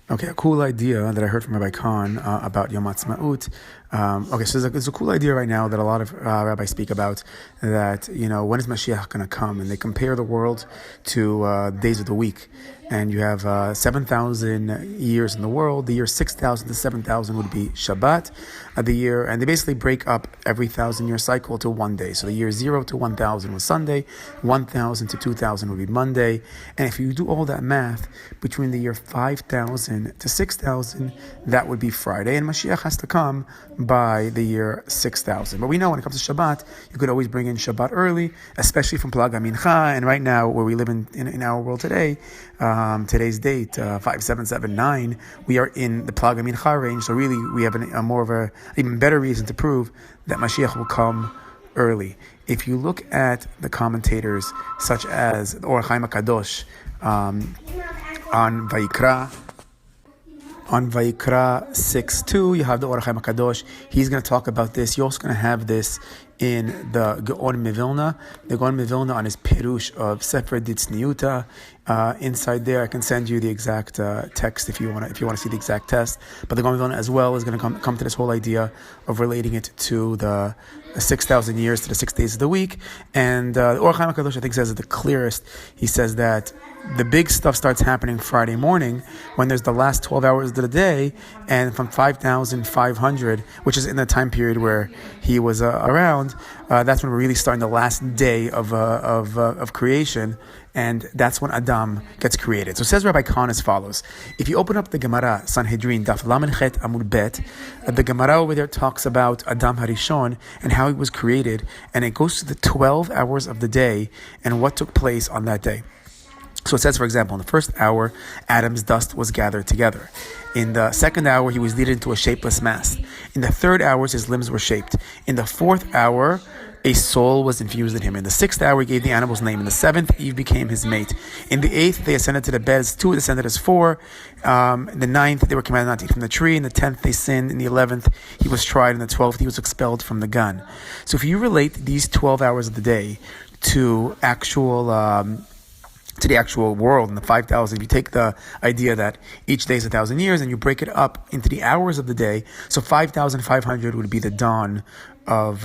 Okay, a cool idea that I heard from Rabbi Khan about Yom Haatzmaut. Okay, so there's a cool idea right now that a lot of rabbis speak about, that, when is Mashiach going to come? And they compare the world to days of the week. And you have 7,000 years in the world. The year 6,000 to 7,000 would be Shabbat of the year. And they basically break up every 1,000-year cycle to one day. So the year 0 to 1,000 was Sunday, 1,000 to 2,000 would be Monday. And if you do all that math, between the year 5,000 to 6,000, that would be Friday. And Mashiach has to come by the year 6,000. But we know when it comes to Shabbat, you could always bring in Shabbat early, especially from Plag HaMincha. And right now, where we live in our world today, today's date, 5779, we are in the Plag HaMincha range. So really, we have a more of a even better reason to prove that Mashiach will come early. If you look at the commentators, such as the Or HaChaim HaKadosh on Vayikra, on Vayikra 6:2, you have the Or HaChaim HaKadosh. He's going to talk about this. You're also going to have this in the Gaon Mivilna. The Gaon Mivilna on his Perush of Sefer Ditzniuta. Inside there, I can send you the exact text if you want to see the exact text. But the Gaon Mivilna as well is going to come to this whole idea of relating it to the 6,000 years, to the 6 days of the week. And the Or HaChaim HaKadosh, I think, says it the clearest. He says that the big stuff starts happening Friday morning when there's the last 12 hours of the day, and from 5,500, which is in the time period where he was around, that's when we're really starting the last day of creation, and that's when Adam gets created. So says Rabbi Khan as follows: if you open up the Gemara, Sanhedrin, Daf Lamed Chet Amud Bet, the Gemara over there talks about Adam Harishon and how he was created, and it goes to the 12 hours of the day and what took place on that day. So it says, for example, in the first hour, Adam's dust was gathered together. In the second hour, he was kneaded into a shapeless mass. In the third hour, his limbs were shaped. In the fourth hour, a soul was infused in him. In the sixth hour, he gave the animal's name. In the seventh, Eve became his mate. In the eighth, they ascended to the beds. 2 descended as 4. In the ninth, they were commanded not to eat from the tree. In the 10th, they sinned. In the 11th, he was tried. In the 12th, he was expelled from the gun. So if you relate these 12 hours of the day to the actual world in the 5,000. If you take the idea that each day is 1,000 years and you break it up into the hours of the day, so 5,500 would be the dawn of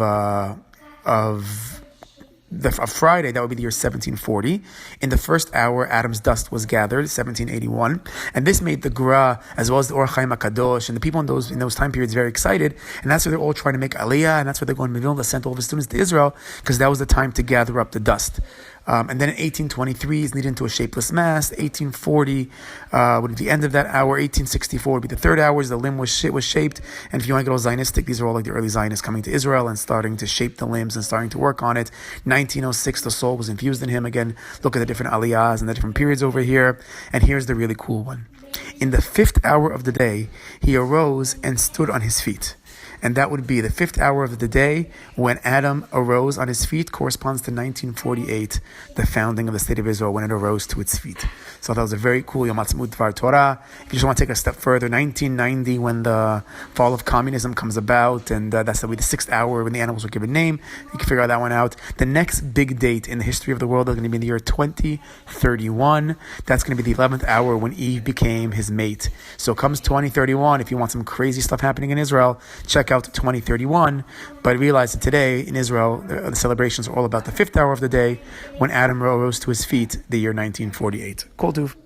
Friday. That would be the year 1740. In the first hour, Adam's dust was gathered, 1781, and this made the Gra as well as the Or HaChaim HaKadosh and the people in those time periods very excited, and that's why they're all trying to make Aliyah, and that's why they're going to Mivilna, sent all of his students to Israel, because that was the time to gather up the dust. And then in 1823 is kneaded into a shapeless mass. 1840 would be the end of that hour. 1864 would be the third hour. The limb was shaped. And if you want to get all Zionistic, these are all like the early Zionists coming to Israel and starting to shape the limbs and starting to work on it. 1906, the soul was infused in him. Again, look at the different aliyahs and the different periods over here. And here's the really cool one. In the fifth hour of the day, he arose and stood on his feet. And that would be the fifth hour of the day when Adam arose on his feet, corresponds to 1948, the founding of the state of Israel, when it arose to its feet. So that was a very cool Yom Haatzmaut Dvar Torah. If you just want to take a step further, 1990, when the fall of communism comes about, and that's the 6th hour when the animals were given name, you can figure that one out. The next big date in the history of the world is going to be in the year 2031. That's going to be the 11th hour when Eve became his mate. So comes 2031, if you want some crazy stuff happening in Israel, check out 2031, but realize that today in Israel, the celebrations are all about the 5th hour of the day when Adam rose to his feet, the year 1948. Kol Tuv.